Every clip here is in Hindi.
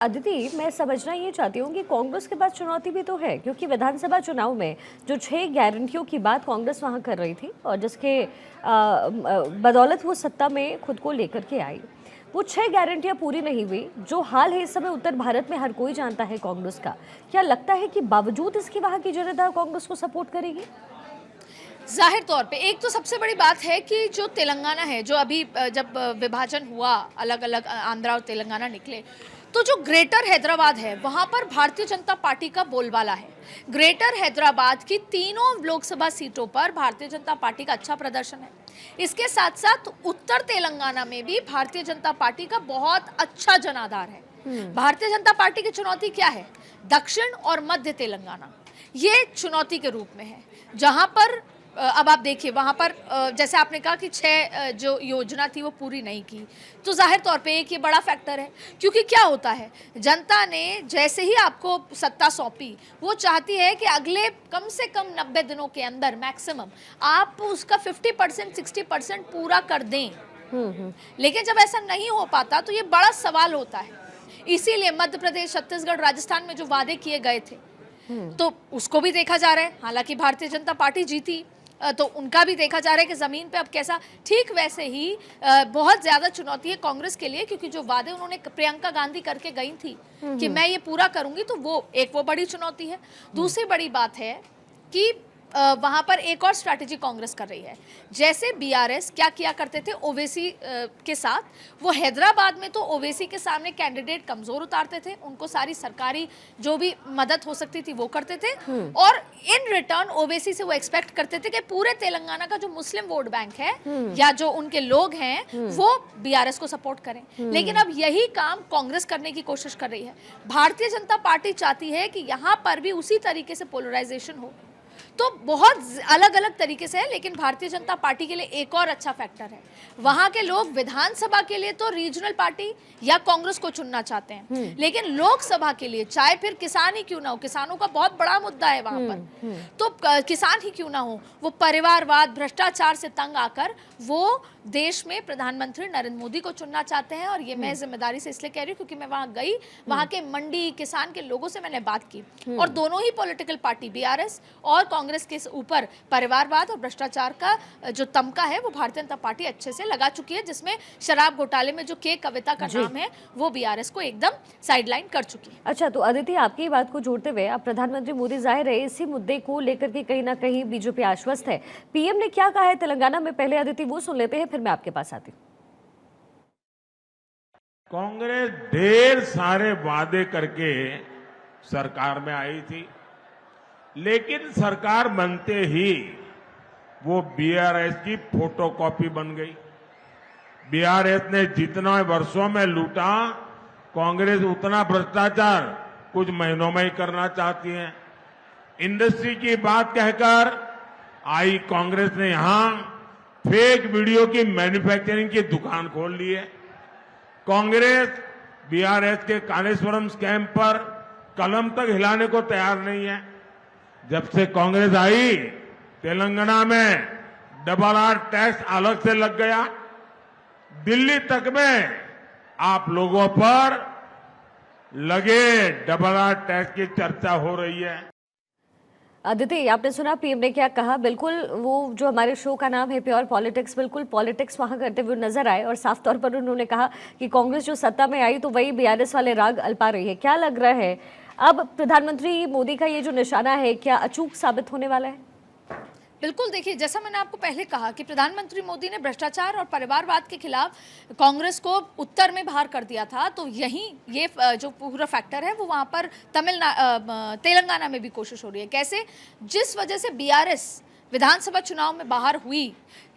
अदिति, मैं समझना ये चाहती हूँ कि कांग्रेस के पास चुनौती भी तो है, क्योंकि विधानसभा चुनाव में जो 6 गारंटियों की बात कांग्रेस वहाँ कर रही थी और जिसके बदौलत वो सत्ता में खुद को लेकर के आई, वो 6 गारंटियां पूरी नहीं हुई, जो हाल है इस समय उत्तर भारत में हर कोई जानता है कांग्रेस का। क्या लगता है कि बावजूद इसके वहाँ की जनता कांग्रेस को सपोर्ट करेगी? जाहिर तौर पे एक तो सबसे बड़ी बात है कि जो तेलंगाना है, जो अभी जब विभाजन हुआ, अलग अलग आंध्रा और तेलंगाना निकले, तो जो ग्रेटर हैदराबाद है वहाँ पर भारतीय जनता पार्टी का बोलबाला है। ग्रेटर हैदराबाद की तीनों लोकसभा सीटों पर भारतीय जनता पार्टी का अच्छा प्रदर्शन है। इसके साथ साथ उत्तर तेलंगाना में भी भारतीय जनता पार्टी का बहुत अच्छा जनाधार है। भारतीय जनता पार्टी की चुनौती क्या है? दक्षिण और मध्य तेलंगाना ये चुनौती के रूप में है, जहां पर अब आप देखिए वहाँ पर जैसे आपने कहा कि 6 जो योजना थी वो पूरी नहीं की, तो जाहिर तौर पे एक ये बड़ा फैक्टर है। क्योंकि क्या होता है, जनता ने जैसे ही आपको सत्ता सौंपी, वो चाहती है कि अगले कम से कम 90 दिनों के अंदर मैक्सिमम आप उसका 50% 60% पूरा कर दें। लेकिन जब ऐसा नहीं हो पाता तो ये बड़ा सवाल होता है। इसीलिए मध्य प्रदेश, छत्तीसगढ़, राजस्थान में जो वादे किए गए थे तो उसको भी देखा जा रहा है। हालांकि भारतीय जनता पार्टी जीती, तो उनका भी देखा जा रहा है कि ज़मीन पे अब कैसा। ठीक वैसे ही बहुत ज़्यादा चुनौती है कांग्रेस के लिए, क्योंकि जो वादे उन्होंने प्रियंका गांधी करके गई थी कि मैं ये पूरा करूंगी, तो वो बड़ी चुनौती है। दूसरी बड़ी बात है कि वहाँ पर एक और स्ट्रैटेजी कांग्रेस कर रही है। जैसे बीआरएस क्या किया करते थे ओवैसी के साथ, वो हैदराबाद में तो ओवैसी के सामने कैंडिडेट कमज़ोर उतारते थे, उनको सारी सरकारी जो भी मदद हो सकती थी वो करते थे, और इन रिटर्न ओवैसी से वो एक्सपेक्ट करते थे कि पूरे तेलंगाना का जो मुस्लिम वोट बैंक है या जो उनके लोग हैं वो बीआरएस को सपोर्ट करें। लेकिन अब यही काम कांग्रेस करने की कोशिश कर रही है। भारतीय जनता पार्टी चाहती है कि यहाँ पर भी उसी तरीके से पोलराइजेशन हो। तो बहुत अलग अलग तरीके से है, लेकिन भारतीय जनता पार्टी के लिए एक और अच्छा फैक्टर है, वहां के लोग विधानसभा के लिए तो रीजनल पार्टी या कांग्रेस को चुनना चाहते हैं, लेकिन लोकसभा के लिए चाहे फिर किसान ही क्यों ना हो, किसानों का बहुत बड़ा मुद्दा है वहां पर, तो किसान ही क्यों ना हो, वो परिवारवाद, भ्रष्टाचार से तंग आकर वो देश में प्रधानमंत्री नरेंद्र मोदी को चुनना चाहते हैं। और ये मैं जिम्मेदारी से इसलिए कह रही हूँ क्योंकि मैं वहां गई, वहां के मंडी किसान के लोगों से मैंने बात की, और दोनों ही पॉलिटिकल पार्टी बीआरएस और कांग्रेस के ऊपर परिवारवाद और भ्रष्टाचार का जो तमका है वो भारतीय जनता पार्टी अच्छे से लगा चुकी है, जिसमें शराब घोटाले में जो के कविता का नाम है वो बीआरएस को एकदम साइडलाइन कर चुकी है। अच्छा, तो अदिति, आपकी बात को जोड़ते हुए, अब प्रधानमंत्री मोदी जाहिर है इसी मुद्दे को लेकर के कहीं ना कहीं बीजेपी आश्वस्त है। पीएम ने क्या कहा है तेलंगाना में, पहले अदिति वो सुन लेते हैं, फिर मैं आपके पास आती हूँ। कांग्रेस ढेर सारे वादे करके सरकार में आई थी, लेकिन सरकार बनते ही वो बीआरएस की फोटोकॉपी बन गई। बीआरएस ने जितना वर्षों में लूटा, कांग्रेस उतना भ्रष्टाचार कुछ महीनों में ही करना चाहती है। इंडस्ट्री की बात कहकर आई कांग्रेस ने यहां फेक वीडियो की मैन्युफैक्चरिंग की दुकान खोल ली है। कांग्रेस बीआरएस के कालेश्वरम स्कैम पर कलम तक हिलाने को तैयार नहीं है। जब से कांग्रेस आई, तेलंगाना में डबल आर टैक्स अलग से लग गया। दिल्ली तक में आप लोगों पर लगे डबल आर टैक्स की चर्चा हो रही है। अदिति, आपने सुना पीएम ने क्या कहा। बिल्कुल वो जो हमारे शो का नाम है प्योर पॉलिटिक्स, बिल्कुल पॉलिटिक्स वहां करते हुए नजर आए, और साफ तौर पर उन्होंने कहा कि कांग्रेस जो सत्ता में आई तो वही बीआरएस वाले राग अल्पा रही है। क्या लग रहा है अब प्रधानमंत्री मोदी का ये जो निशाना है, क्या अचूक साबित होने वाला है? बिल्कुल, देखिए जैसा मैंने आपको पहले कहा कि प्रधानमंत्री मोदी ने भ्रष्टाचार और परिवारवाद के खिलाफ कांग्रेस को उत्तर में बाहर कर दिया था, तो यही ये जो पूरा फैक्टर है वो वहाँ पर तेलंगाना में भी कोशिश हो रही है। कैसे? जिस वजह से बीआरएस विधानसभा चुनाव में बाहर हुई,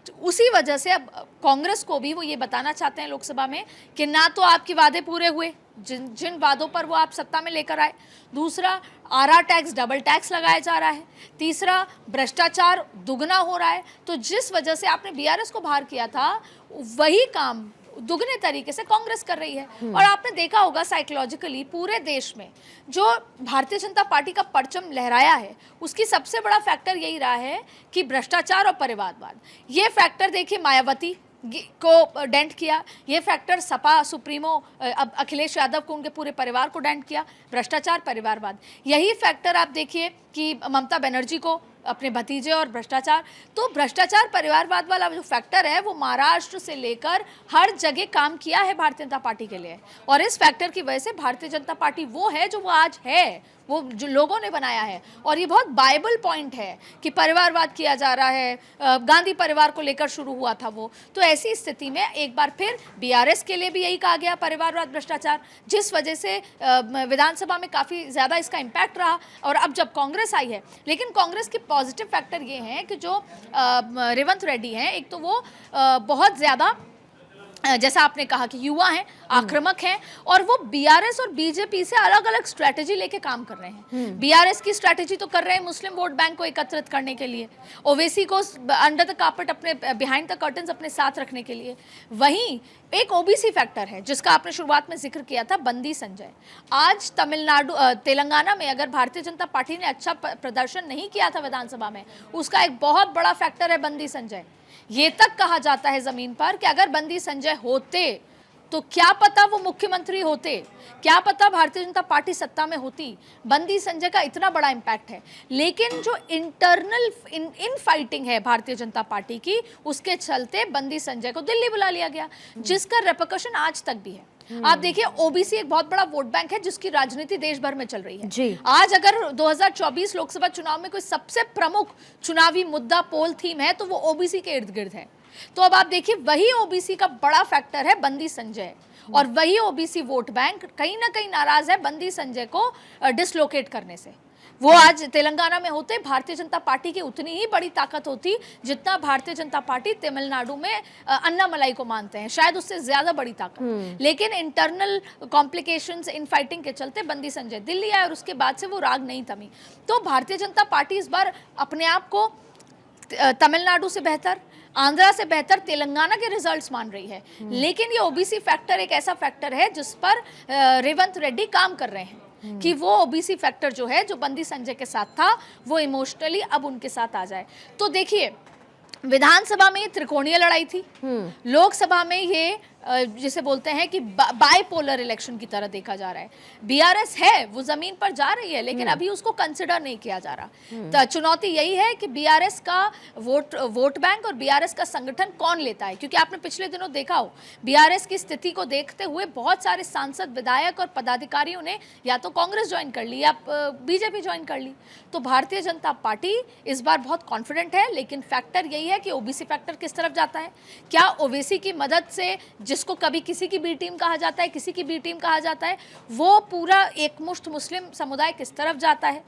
तो उसी वजह से अब कांग्रेस को भी वो ये बताना चाहते हैं लोकसभा में कि ना तो आपके वादे पूरे हुए, जिन वादों पर वो आप सत्ता में लेकर आए, दूसरा आरआर टैक्स, डबल टैक्स लगाया जा रहा है, तीसरा भ्रष्टाचार दुगना हो रहा है। तो जिस वजह से आपने बीआरएस को बाहर किया था, वही काम दुगने तरीके से कांग्रेस कर रही है। और आपने देखा होगा साइकोलॉजिकली पूरे देश में जो भारतीय जनता पार्टी का परचम लहराया है, उसकी सबसे बड़ा फैक्टर यही रहा है कि भ्रष्टाचार और परिवारवाद। ये फैक्टर देखिए मायावती को डेंट किया, ये फैक्टर सपा सुप्रीमो अब अखिलेश यादव को, उनके पूरे परिवार को डेंट किया, भ्रष्टाचार परिवारवाद। यही फैक्टर आप देखिए कि ममता बनर्जी को, अपने भतीजे और भ्रष्टाचार। तो भ्रष्टाचार परिवारवाद वाला जो फैक्टर है वो महाराष्ट्र से लेकर हर जगह काम किया है भारतीय जनता पार्टी के लिए, और इस फैक्टर की वजह से भारतीय जनता पार्टी वो है जो वो आज है, वो जो लोगों ने बनाया है। और ये बहुत बाइबल पॉइंट है कि परिवारवाद किया जा रहा है, गांधी परिवार को लेकर शुरू हुआ था वो। तो ऐसी स्थिति में एक बार फिर बीआरएस के लिए भी यही कहा गया, परिवारवाद भ्रष्टाचार, जिस वजह से विधानसभा में काफ़ी ज़्यादा इसका इम्पैक्ट रहा। और अब जब कांग्रेस आई है, लेकिन कांग्रेस के पॉजिटिव फैक्टर ये हैं कि जो रेवंत रेड्डी हैं, एक तो वो बहुत ज़्यादा, जैसा आपने कहा कि युवा हैं, आक्रामक हैं, और वो बीआरएस और बीजेपी से अलग अलग स्ट्रैटेजी लेके काम कर रहे हैं। बीआरएस की स्ट्रैटेजी तो कर रहे हैं मुस्लिम वोट बैंक को एकत्रित करने के लिए, ओवैसी को अंडर द कार्पेट, अपने बिहाइंड द कर्टन्स अपने साथ रखने के लिए। वहीं एक ओबीसी फैक्टर है जिसका आपने शुरुआत में जिक्र किया था, बंदी संजय। आज तेलंगाना में अगर भारतीय जनता पार्टी ने अच्छा प्रदर्शन नहीं किया था विधानसभा में, उसका एक बहुत बड़ा फैक्टर है बंदी संजय। ये तक कहा जाता है जमीन पर कि अगर बंदी संजय होते तो क्या पता वो मुख्यमंत्री होते, क्या पता भारतीय जनता पार्टी सत्ता में होती। बंदी संजय का इतना बड़ा इम्पैक्ट है। लेकिन जो इंटरनल इन फाइटिंग है भारतीय जनता पार्टी की, उसके चलते बंदी संजय को दिल्ली बुला लिया गया, जिसका रेपरकशन आज तक भी है। आप देखिए, ओबीसी एक बहुत बड़ा वोट बैंक है जिसकी राजनीति देश भर में चल रही है जी। आज अगर 2024 लोकसभा चुनाव में कोई सबसे प्रमुख चुनावी मुद्दा, पोल थीम है, तो वो ओबीसी के इर्द गिर्द है। तो अब आप देखिए, वही ओबीसी का बड़ा फैक्टर है बंदी संजय, और वही ओबीसी वोट बैंक कहीं ना कहीं नाराज है बंदी संजय को डिसलोकेट करने से। वो आज तेलंगाना में होते, भारतीय जनता पार्टी की उतनी ही बड़ी ताकत होती जितना भारतीय जनता पार्टी तमिलनाडु में अन्नामलाई को मानते हैं, शायद उससे ज्यादा बड़ी ताकत। लेकिन इंटरनल कॉम्प्लिकेशंस, इन फाइटिंग के चलते बंदी संजय दिल्ली आए, और उसके बाद से वो राग नहीं थमी। तो भारतीय जनता पार्टी इस बार अपने आप को तमिलनाडु से बेहतर, आंध्रा से बेहतर तेलंगाना के रिजल्ट्स मान रही है। लेकिन ये ओबीसी फैक्टर एक ऐसा फैक्टर है जिस पर रेवंत रेड्डी काम कर रहे हैं कि वो ओबीसी फैक्टर जो है, जो बंदी संजय के साथ था, वो इमोशनली अब उनके साथ आ जाए। तो देखिए, विधानसभा में ये त्रिकोणीय लड़ाई थी, लोकसभा में ये जिसे बोलते हैं कि बाइपोलर इलेक्शन की तरह देखा जा रहा है। बीआरएस है, वो जमीन पर जा रही है, लेकिन अभी उसको कंसिडर नहीं किया जा रहा। तो चुनौती यही है कि बीआरएस का वोट बैंक और बीआरएस का संगठन कौन लेता है, क्योंकि आपने पिछले दिनों देखा हो, बीआरएस की स्थिति को देखते हुए बहुत सारे सांसद, विधायक और पदाधिकारियों ने या तो कांग्रेस ज्वाइन कर ली या बीजेपी ज्वाइन कर ली। तो भारतीय जनता पार्टी इस बार बहुत कॉन्फिडेंट है, लेकिन फैक्टर यही है कि ओबीसी फैक्टर किस तरफ जाता है। क्या ओवैसी की मदद से, जिसको कभी किसी की बी टीम कहा जाता है, किसी की बी टीम कहा जाता है, वो पूरा एकमुश्त मुस्लिम समुदाय किस तरफ जाता है।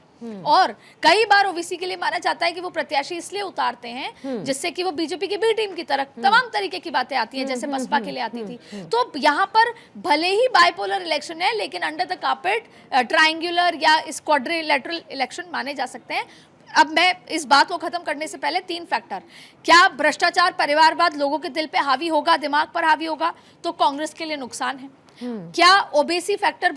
और कई बार ओबीसी के लिए माना जाता है कि वो प्रत्याशी इसलिए उतारते हैं जिससे कि वो बीजेपी की बी टीम की तरफ तमाम तरीके की बातें आती हैं, जैसे बसपा के लिए आती थी। तो यहाँ पर भले ही बाइपोलर इलेक्शन है, लेकिन अंडर द कार्पेट ट्रायंगुलर या क्वाड्रिलेटरल इलेक्शन माने जा सकते हैं। अब मैं इस बात को खत्म करने से पहले 3 फैक्टर, क्या भ्रष्टाचार परिवारवाद लोगों के दिल पे हावी होगा, दिमाग पर हावी होगा, तो कांग्रेस के लिए नुकसान है। क्या OBC factor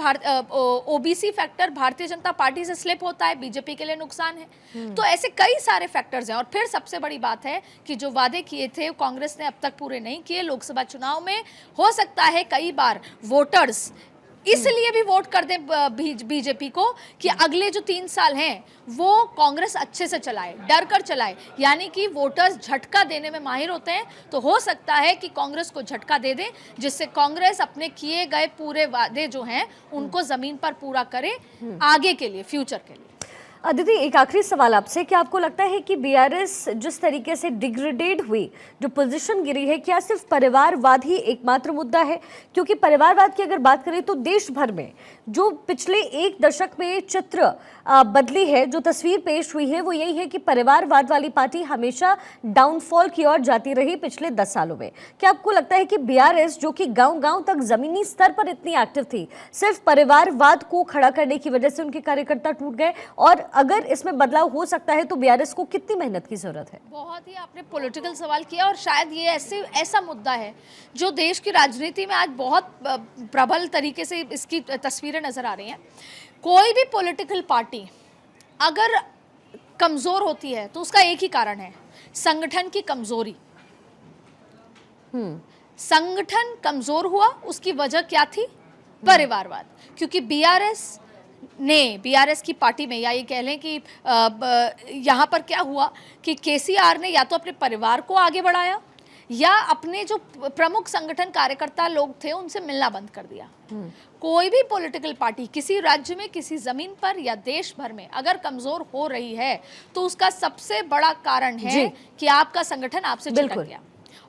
Bharatiya Janata party से स्लिप होता है, बीजेपी के लिए नुकसान है। तो ऐसे कई सारे फैक्टर्स हैं। और फिर सबसे बड़ी बात है कि जो वादे किए थे कांग्रेस ने अब तक पूरे नहीं किए। लोकसभा चुनाव में हो सकता है कई बार वोटर्स इसलिए भी वोट कर दे बीजेपी को कि अगले जो 3 साल हैं वो कांग्रेस अच्छे से चलाए, डर कर चलाए। यानी कि वोटर्स झटका देने में माहिर होते हैं, तो हो सकता है कि कांग्रेस को झटका दे दे, जिससे कांग्रेस अपने किए गए पूरे वादे जो हैं उनको जमीन पर पूरा करे आगे के लिए, फ्यूचर के लिए। अदिति, एक आखिरी सवाल आपसे, क्या आपको लगता है कि बीआरएस जिस तरीके से डिग्रेडेड हुई, जो पोजीशन गिरी है, क्या सिर्फ परिवारवाद ही एकमात्र मुद्दा है? क्योंकि परिवारवाद की अगर बात करें तो देश भर में जो पिछले 1 दशक में चित्र बदली है, जो तस्वीर पेश हुई है, वो यही है कि परिवारवाद वाली पार्टी हमेशा डाउनफॉल की ओर जाती रही पिछले 10 सालों में। क्या आपको लगता है कि बीआरएस, जो कि गांव-गांव तक जमीनी स्तर पर इतनी एक्टिव थी, सिर्फ परिवारवाद को खड़ा करने की वजह से उनके कार्यकर्ता टूट गए? और अगर इसमें बदलाव हो सकता है तो बीआरएस को कितनी मेहनत की जरूरत है? बहुत ही आपने पॉलिटिकल सवाल किया, और शायद ये ऐसा मुद्दा है जो देश की राजनीति में आज बहुत प्रबल तरीके से इसकी तस्वीरें नजर आ रही हैं। कोई भी पॉलिटिकल पार्टी अगर कमजोर होती है तो उसका एक ही कारण है, संगठन की कमजोरी। संगठन कमजोर हुआ, उसकी वजह क्या थी? परिवारवाद। क्योंकि बीआरएस की पार्टी में, या ये कह लें कि यहाँ पर क्या हुआ कि केसीआर ने या तो अपने परिवार को आगे बढ़ाया या अपने जो प्रमुख संगठन कार्यकर्ता लोग थे उनसे मिलना बंद कर दिया। कोई भी पॉलिटिकल पार्टी किसी राज्य में, किसी जमीन पर या देश भर में अगर कमजोर हो रही है तो उसका सबसे बड़ा कारण है कि आपका संगठन आपसे चिपक गया।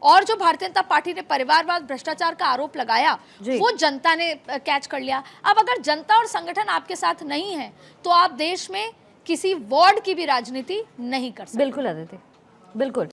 और जो भारतीय जनता पार्टी ने परिवारवाद, भ्रष्टाचार का आरोप लगाया, वो जनता ने कैच कर लिया। अब अगर जनता और संगठन आपके साथ नहीं है तो आप देश में किसी वार्ड की भी राजनीति नहीं कर सकते। बिल्कुल आदित्य, बिल्कुल।